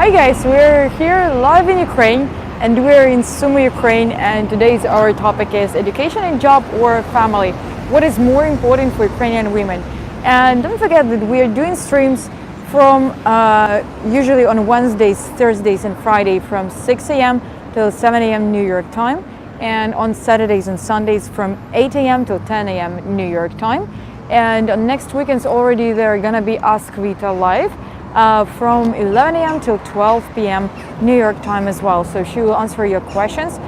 Hi guys, we're here live in Ukraine and we're in Sumy, Ukraine, and today's our topic is education and job or family. What is more important for Ukrainian women? And don't forget that we are doing streams from usually on Wednesdays, Thursdays and Friday from 6 a.m. till 7 a.m. New York time, and on Saturdays and Sundays from 8 a.m. till 10 a.m. New York time. And on next weekends already they're gonna be Ask Vita live from 11 a.m. till 12 p.m. New York time as well. So she will answer your questions.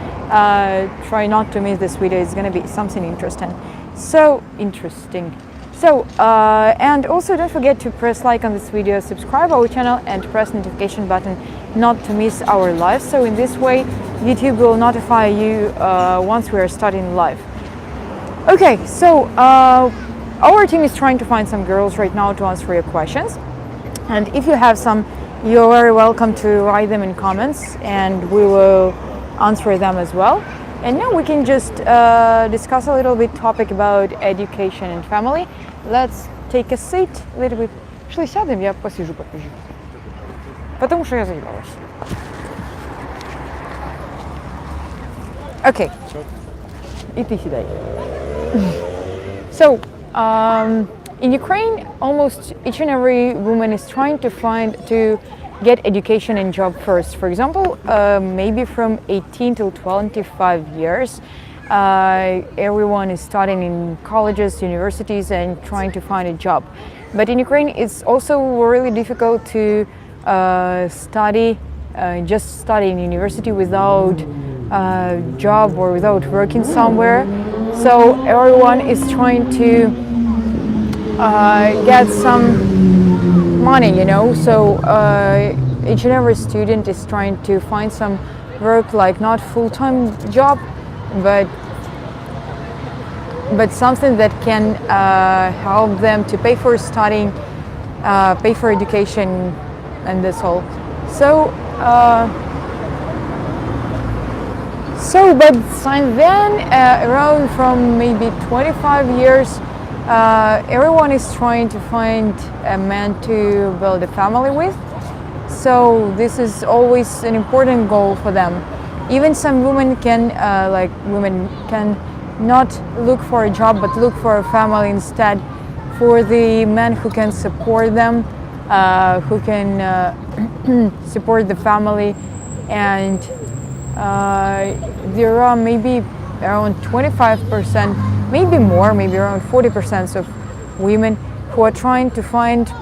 Try not to miss this video. It's going to be something interesting. And also don't forget to press like on this video, subscribe our channel and press notification button not to miss our live. So in this way, YouTube will notify you once we are starting live. Okay, so our team is trying to find some girls right now to answer your questions. And if you have some, you're very welcome to write them in comments and we will answer them as well. And now we can just discuss a little bit topic about education and family. Let's take a seat a little bit. Шли сядем, я посижу попозже. Потому что я заебалась. Okay. И ты сідай. So, in Ukraine, almost each and every woman is trying to get education and job first. For example, maybe from 18 to 25 years, everyone is studying in colleges, universities, and trying to find a job. But in Ukraine, it's also really difficult to just study in university without a job or without working somewhere. So everyone is trying to get some money, you know, so each and every student is trying to find some work, like not full-time job, but something that can help them to pay for studying, pay for education, and that's all. But since then, around from maybe 25 years, everyone is trying to find a man to build a family with. So this is always an important goal for them. Even some women can, not look for a job, but look for a family instead, for the men who can support them, who can support the family. And there are maybe around 25%, maybe more, maybe around 40% of women who are trying to find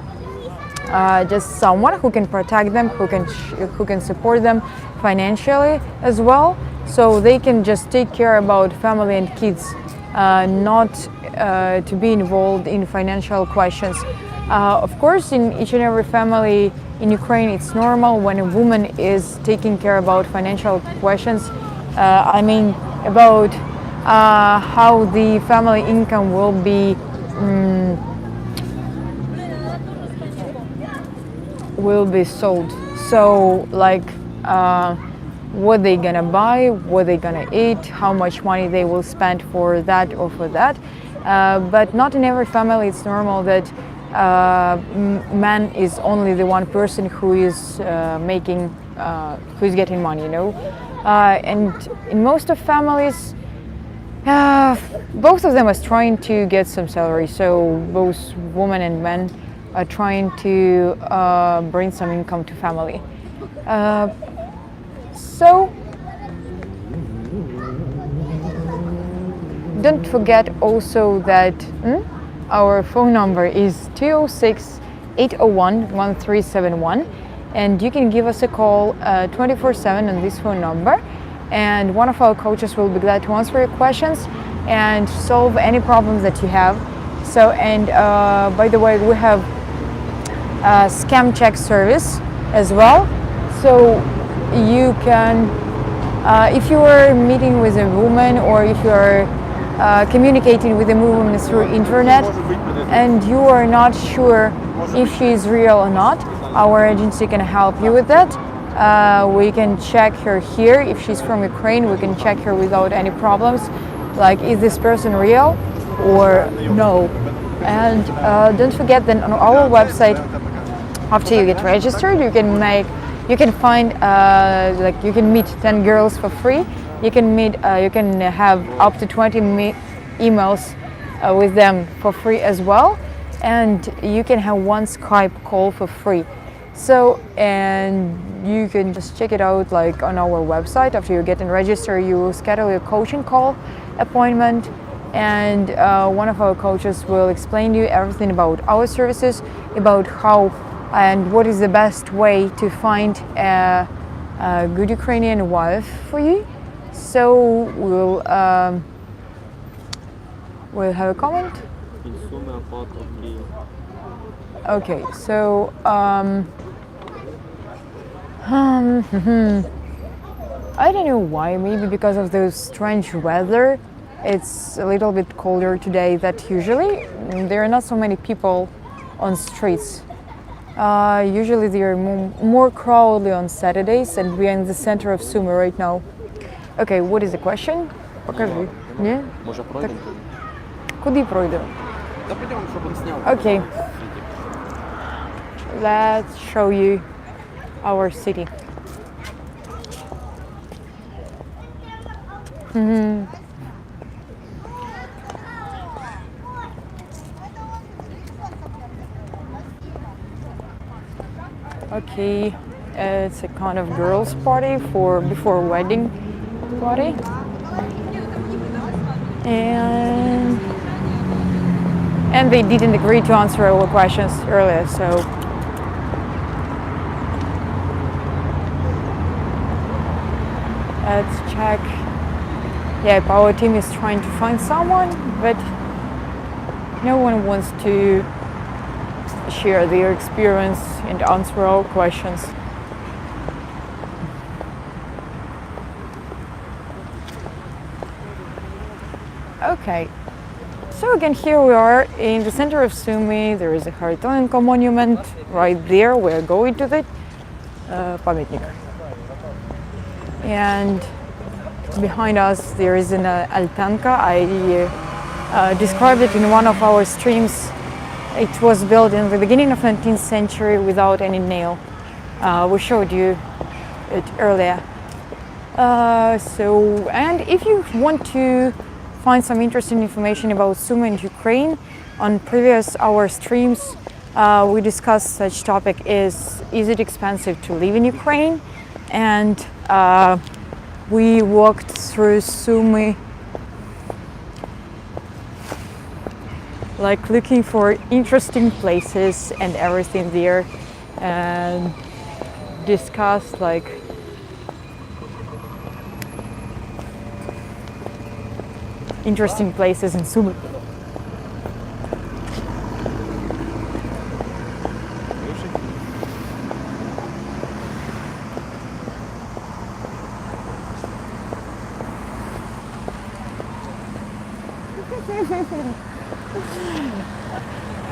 just someone who can protect them, who can support them financially as well, so they can just take care about family and kids, not to be involved in financial questions. Of course, in each and every family in Ukraine, it's normal when a woman is taking care about financial questions. I mean, about how the family income will be sold. So like what they gonna buy, what they gonna eat, how much money they will spend for that or for that. But not in every family it's normal that man is only the one person who is who's getting money, you know. And in most of families, both of them are trying to get some salary, so both women and men are trying to bring some income to family. So don't forget also that our phone number is 206-801-1371, and you can give us a call 24/7 on this phone number. And one of our coaches will be glad to answer your questions and solve any problems that you have. So, and by the way, we have a scam check service as well. So you can, if you are meeting with a woman or if you are communicating with a woman through internet and you are not sure if she is real or not, our agency can help you with that. We can check her here. If she's from Ukraine, we can check her without any problems. Like, is this person real or no? And don't forget that on our website, after you get registered, You can find like you can meet 10 girls for free. You can have up to 20 emails with them for free as well, and you can have one Skype call for free. So, and you can just check it out like on our website. After you get and register, you will schedule a coaching call appointment, and one of our coaches will explain to you everything about our services, about how and what is the best way to find a good Ukrainian wife for you. So we'll have a comment. Okay, so I don't know why, maybe because of those strange weather. It's a little bit colder today than usually. There are not so many people on streets. Usually they are more crowded on Saturdays, and we are in the center of Sumy right now. Okay, what is the question? Покажи. Ні? Може пройдемо? Куди пройдемо? Та пройдемо, щоб він зняв. Okay. Let's show you our city. Okay, it's a kind of girls' party before wedding party, and they didn't agree to answer our questions earlier, so let's check. Yeah, our team is trying to find someone, but no one wants to share their experience and answer our questions. Okay, so again, here we are in the center of Sumy. There is a Haritolenko monument right there. We're going to the памятник. And behind us there is an altanka. I described it in one of our streams. It was built in the beginning of 19th century without any nail. We showed you it earlier. And if you want to find some interesting information about Sumy and Ukraine, on previous our streams we discussed such topic is it expensive to live in Ukraine? And we walked through Sumy, like looking for interesting places and everything there, and discussed like interesting places in Sumy.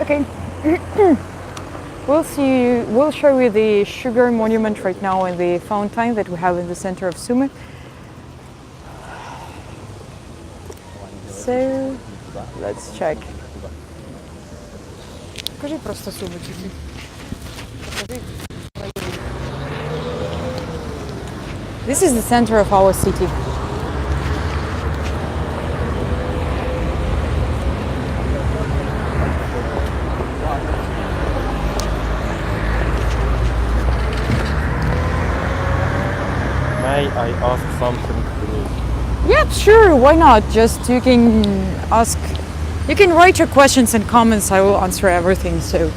Okay. We'll show you the sugar monument right now and the fountain that we have in the center of Sumy. So let's check. Покажи просто Суму чуть-чуть. This is the center of our city. May I ask something to me? Yeah, sure, why not? Just you can write your questions and comments, I will answer everything, so.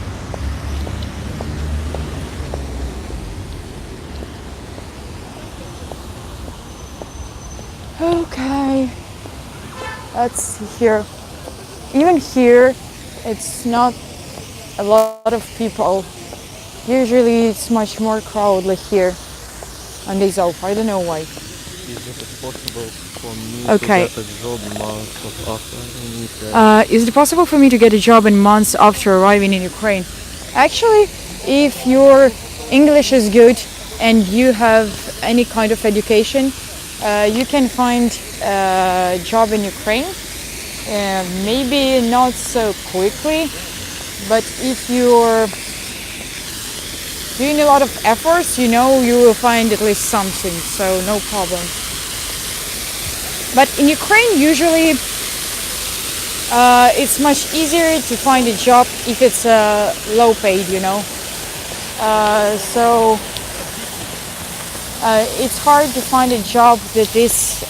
Okay, let's see here. Even here, it's not a lot of people. Usually it's much more crowded here on days off. I don't know why. Is it possible for me Okay. to get a job months after? Is it possible for me to get a job in months after arriving in Ukraine? Actually, if your English is good and you have any kind of education, you can find a job in Ukraine. Maybe not so quickly, but if you're doing a lot of efforts, you know, you will find at least something, so no problem. But in Ukraine, usually it's much easier to find a job if it's low paid, you know. So it's hard to find a job that is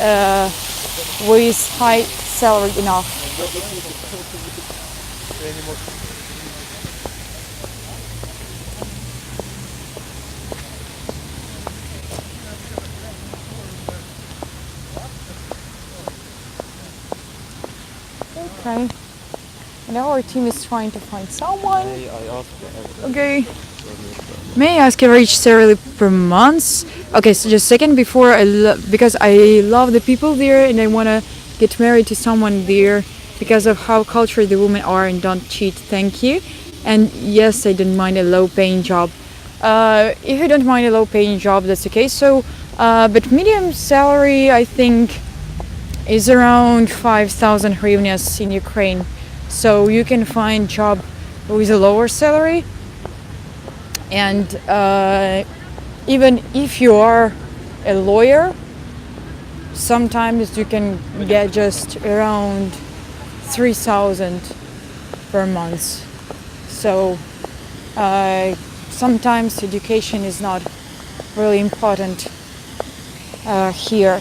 with high salary enough. Okay. And now our team is trying to find someone. I asked Okay. May I ask your age salary per month? Okay, so just a second before because I love the people there and I want to get married to someone there because of how cultured the women are and don't cheat. Thank you. And yes, I don't mind a low-paying job. If you don't mind a low-paying job, that's okay. So, but medium salary, I think, is around 5,000 hryvnias in Ukraine. So you can find job with a lower salary. And even if you are a lawyer, sometimes you can get just around 3,000 per month. So sometimes education is not really important here.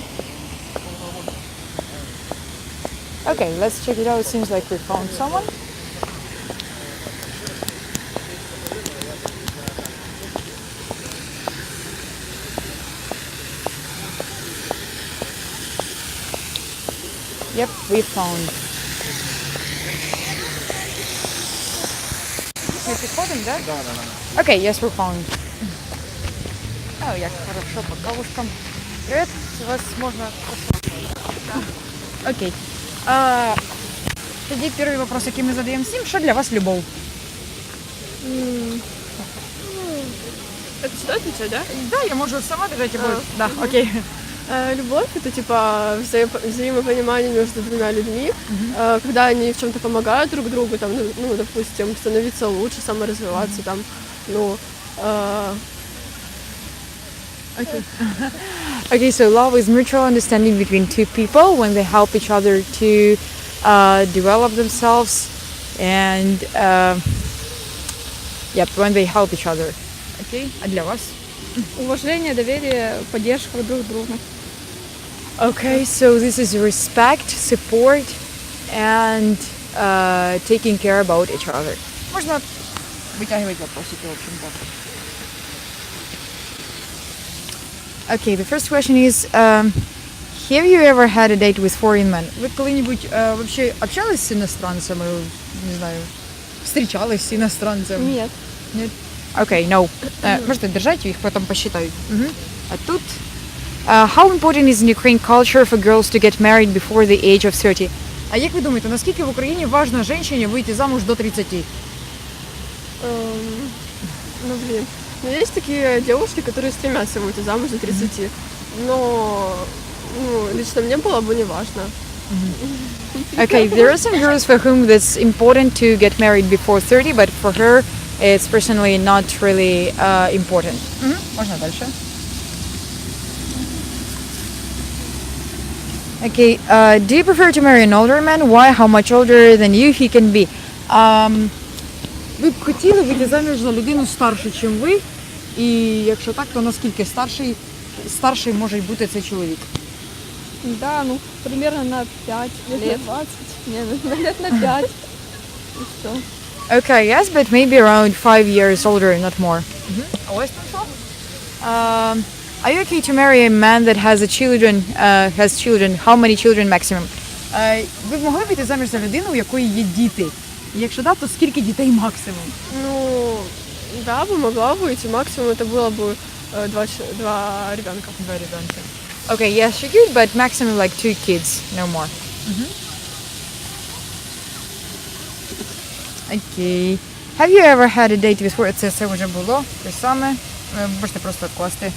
Okay, let's check it out. It seems like we found someone. Yep, we found. Ми підходимо, да? Да. Okay, yes, we found. Oh, як хорошо по кавушкам. Привет, вас можно... Окей. Тоді перший вопрос, який ми задаємо всім, що для вас любов? Это что отвечать, да? Да, я можу сама держать его. Да, окей. Любовь — это типа взаимопонимание между двумя людьми, когда они в чем-то помогают друг другу, там, ну, допустим, становиться лучше, саморазвиваться, там, ну. Okay. Okay, so love is mutual understanding between two people when they help each other to develop themselves and when they help each other. Okay, а для вас? Уважение, доверие, поддержка друг друга. Okay, so this is respect, support, and taking care about each other. Можно вытягивать вопросики, в общем-то. Okay, the first question is, have you ever had a date with foreign men? Вы когда-нибудь вообще общались с иностранцами? Не знаю, встречалась с иностранцем? Нет. Нет? Okay, no. Можете держать, их потом посчитают. А тут, how important is in Ukraine culture for girls to get married before the age of 30? А як ви думаєте, наскільки в Україні важно жінці вийти замуж до 30? Ну, блин. Но есть такие девушки, которые стремятся выйти замуж до 30. Но, ну, лично мне было бы не важно. Okay, there are some girls for whom it's important to get married before 30, but for her, it's personally not really important. Можно дальше. Okay, do you prefer to marry an older man? Why? How much older than you he can be? Ви б хотіли вийти заміж за людину старшу, ніж ви? І якщо так, то наскільки старший може бути цей чоловік? Да, ну, примерно на 5 лет. 20. Не, лет на 5. И все. Okay, yes, but maybe around 5 years older, not more. А ось там що? Are you okay to marry a man that has children? How many children maximum? Ви б могли вийти заміж за людину, у якої є діти? І якщо да, то скільки дітей максимум? Ну, да, бы могла выйти. Максимум это было бы два ребенка. Два ребенка. Okay, yes, she could, but maximum like 2 kids, no more. Okay. Have you ever had a date with... Це вже було, те саме. Можете просто відкласти.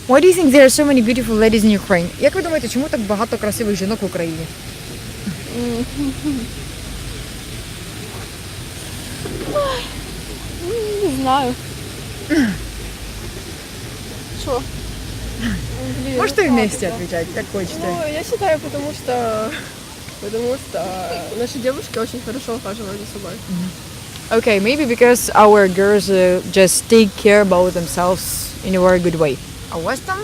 Why do you think there are so many beautiful ladies in Ukraine? Як ви думаєте, чому так багато красивих жінок в Україні? знаю. Что? Блин, Можете как вместе это? отвечать, как хотите. Ну, я считаю, потому что наши девушки очень хорошо ухаживают за собой. Okay, maybe because our girls just take care about themselves in a very good way. А у вас там?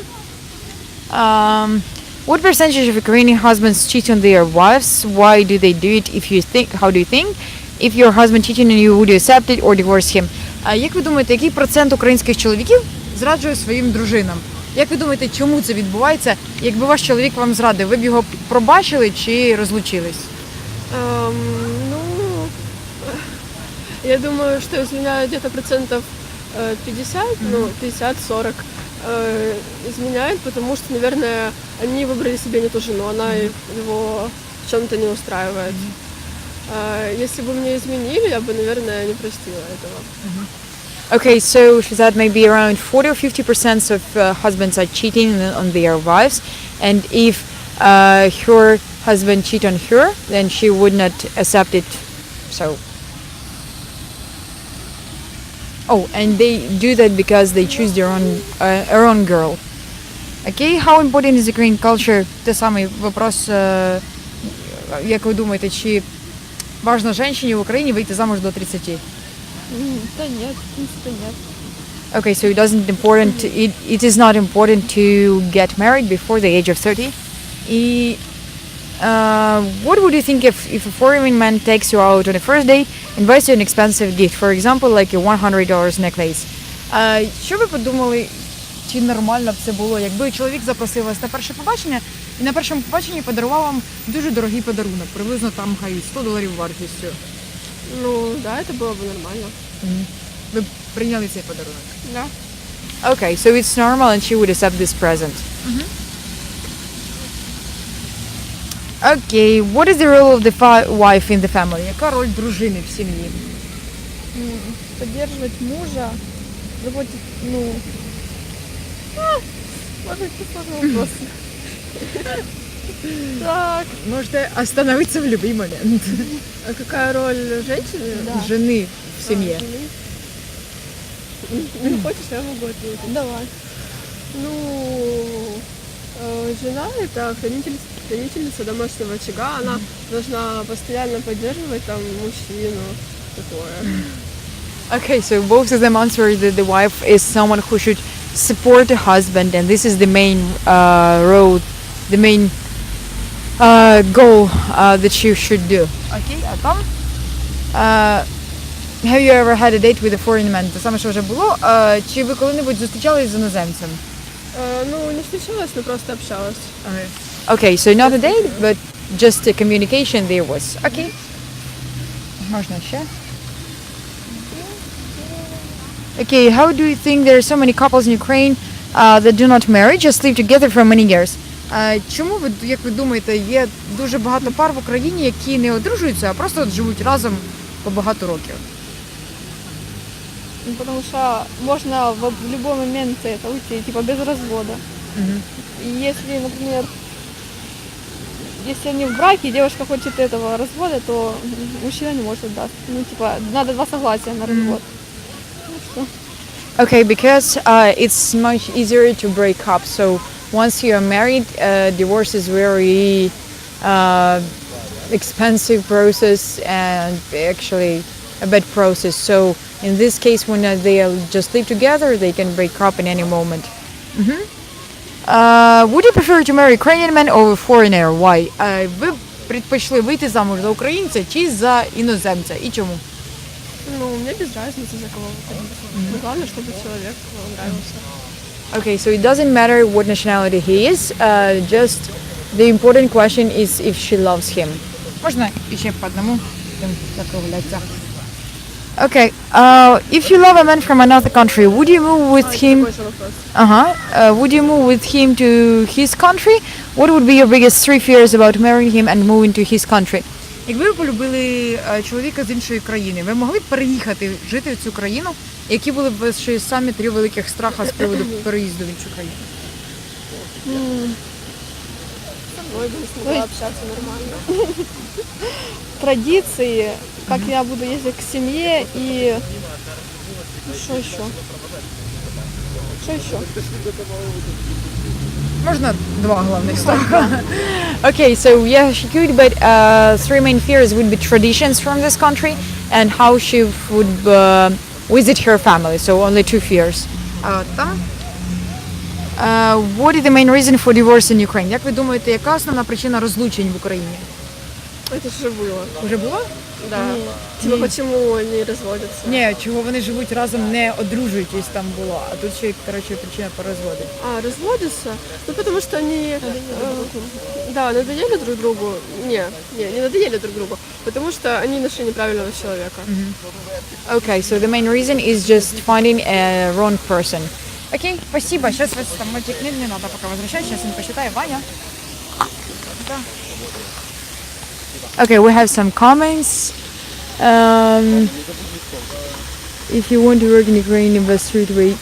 What percentage of Ukrainian husbands cheat on their wives? Why do they do it? If you think, how do you think? If your husband cheating on you, would you accept it or divorce him? Як ви думаєте, який процент українських чоловіків зраджує своїм дружинам? Як ви думаєте, чому це відбувається? Якби ваш чоловік вам зрадив, ви б його пробачили чи розлучились? Ну, я думаю, что изменяют где-то процентов 50, ну, 50-40 изменяют, потому что, наверное, они выбрали себе не ту жену, она его в чем-то не устраивает. Если бы мне изменили, я бы, наверное, не простила этого. Okay, so she said maybe around 40 or 50% of husbands are cheating on their wives, and if her husband cheat on her, then she would not accept it. So, oh, and they do that because they choose their own girl. Okay, how important is Ukrainian culture? Те самий вопрос, як ви думаєте, чи важно женщине в Україні вийти замуж до 30? Да нет, в принципе, нет. Okay, so it is not important to get married before the age of 30. What would you think if a foreign man takes you out on a first date and buys you an expensive gift, for example, like a $100 necklace? Що ви подумали, чи нормально б це було, якби чоловік запросив вас на перше побачення і на першому побаченні подарував вам дуже дорогий подарунок, приблизно там хай $100 вартістю? Ну, да, это было бы нормально. Ви б прийняли цей подарунок? Да. Okay, so it's normal and she would accept this present. Okay, what is the role of the wife in the family? Яка роль дружини в сім'ї? Поддерживать мужа, заботить, ну... Может, это сложный вопрос. Так, Можете остановиться в любой момент. а какая роль женщины? Жены в семье. Не хочешь, я могу ответить. Давай. Ну, жена – это хранительница домашнего очага. Она должна постоянно поддерживать там мужчину. Такое. Okay, so both of them answered that the wife is someone who should support the husband, and this is the main role, the main goal that you should do. Okay, а там? Have you ever had a date with a foreign man? Те саме, що вже було. Чи ви коли-небудь зустрічались з іноземцем? Ну, не встречалась, но просто общалась. Okay, so not a date, but just a communication there was. Okay. Можна ще? Okay, how do you think there are so many couples in Ukraine that do not marry, just live together for many years? Чому ви, як ви думаєте, є дуже багато пар в Україні, які не одружуються, а просто от живуть разом по багато років? Ну, потому что можно в любой момент это уйти, типа без развода. И если, например, если они в браке, и девушка хочет этого развода, то мужчина не может дать. Ну, типа, надо два согласия на развод. Okay, because it's much easier to break up. So once you are married, divorce is very expensive process and actually a bad process. So in this case, when they just live together, they can break up in any moment. Would you prefer to marry Ukrainian man or a foreigner? Why? Ви б предпочли вийти замуж за українця чи за іноземця? І чому? Ну, мне без разницы, за кого выходить. Но главное, чтобы человек нравился. Okay, so it doesn't matter what nationality he is, just the important question is if she loves him. Можна ще по одному закругляться. Okay, if you love a man from another country, would you move with him? Такой же вопрос. Would you move with him to his country? What would be your biggest 3 fears about marrying him and moving to his country? Якби ви полюбили чоловіка з іншої країни, ви могли б переїхати жити в цю країну? Які були б ваші самі 3 великих страха з приводу переїзду в іншу країну? Ой, бы не смогла общаться нормально. Традиции, как я буду ездить к семье и Что еще? Что еще? Можна два головних страха? Okay, so yeah, she could, but three main fears would be traditions from this country and how she would visit her family. So only two fears. What is the main reason for divorce in Ukraine? Як ви думаєте, яка основна причина розлучень в Україні? Это же было. Уже було? Да. Типа почему они разводятся? Ні, чого вони живуть разом, не одружуючись там було, а тут ще, коротше, причина по розводу. А, разводятся? Ну, потому что они, да, надоели друг другу. Не надоели друг другу, потому что они нашли неправильного человека. Okay, so the main reason is just finding a wrong person. Окей, спасибо. Сейчас вас там мультик не надо пока возвращать, сейчас он посчитаю. Ваня. Да. Okay, we have some comments. If you want to work in Ukraine, invest straight away.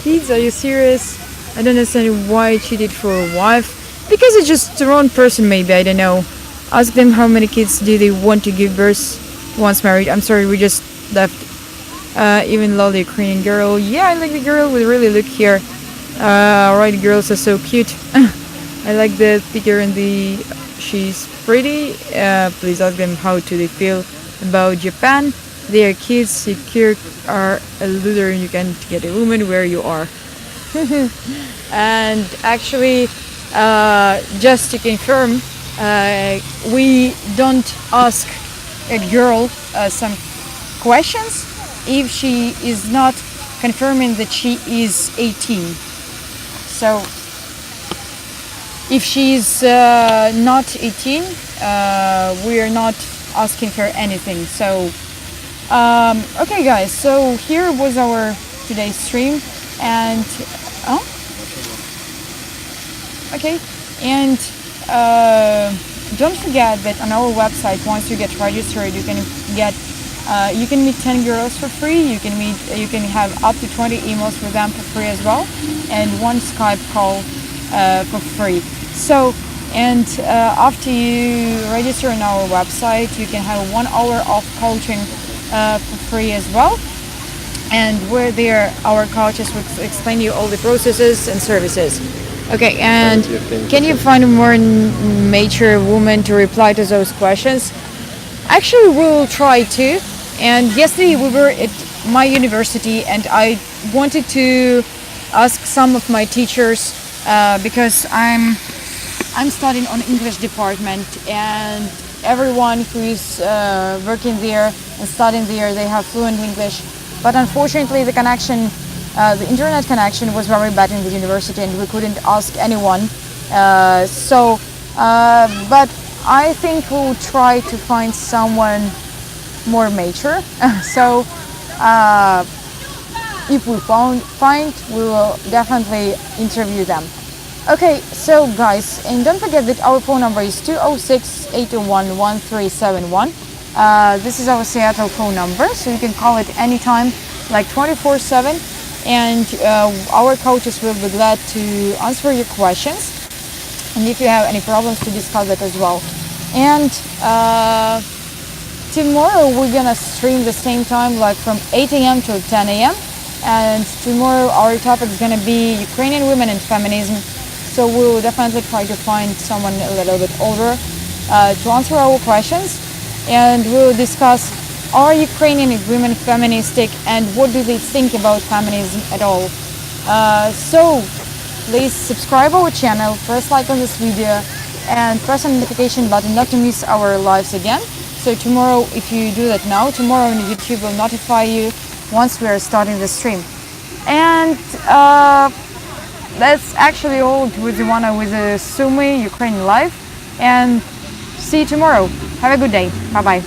Kids, are you serious? I don't understand why I cheated for a wife. Because it's just the wrong person, maybe. I don't know. Ask them how many kids do they want to give birth once married. I'm sorry, we just left. Even love the Ukrainian girl. Yeah, I like the girl. We really look here. Right, girls are so cute. I like the figure and she's pretty. Please ask them how do they feel about Japan. Their kids secure are a loser and you can't get a woman where you are. And actually, just to confirm, we don't ask a girl some questions if she is not confirming that she is 18. So if she's not 18, we are not asking her anything. So okay guys, so here was our today's stream, and okay, and don't forget that on our website, once you get registered, you can get you can meet 10 girls for free. You can have up to 20 emails with them for free as well, and one Skype call for free. So, and after you register on our website, you can have 1 hour of coaching for free as well. And we're there, our coaches will explain you all the processes and services. Okay, and can you find a more mature woman to reply to those questions? Actually, we'll try to. And yesterday we were at my university, and I wanted to ask some of my teachers because I'm studying on English department, and everyone who is working there and studying there, they have fluent English. But unfortunately, the connection, the internet connection was very bad in the university, and we couldn't ask anyone. But I think we'll try to find someone more mature. So if we find, we will definitely interview them. Okay, so guys, and don't forget that our phone number is 206-801-1371. This is our Seattle phone number, so you can call it anytime, like 24/7, and our coaches will be glad to answer your questions, and if you have any problems, to discuss it as well. And tomorrow we're gonna stream the same time, like from 8 a.m. to 10 a.m. And tomorrow our topic is gonna be Ukrainian women and feminism. So we'll definitely try to find someone a little bit older to answer our questions. And we'll discuss, are Ukrainian women feministic, and what do they think about feminism at all? So please subscribe our channel, press like on this video, and press on the notification button not to miss our lives again. So tomorrow, if you do that now, tomorrow on YouTube will notify you once we are starting the stream. And that's actually all with the one with the Sumi Ukraine Live. And see you tomorrow. Have a good day. Bye bye.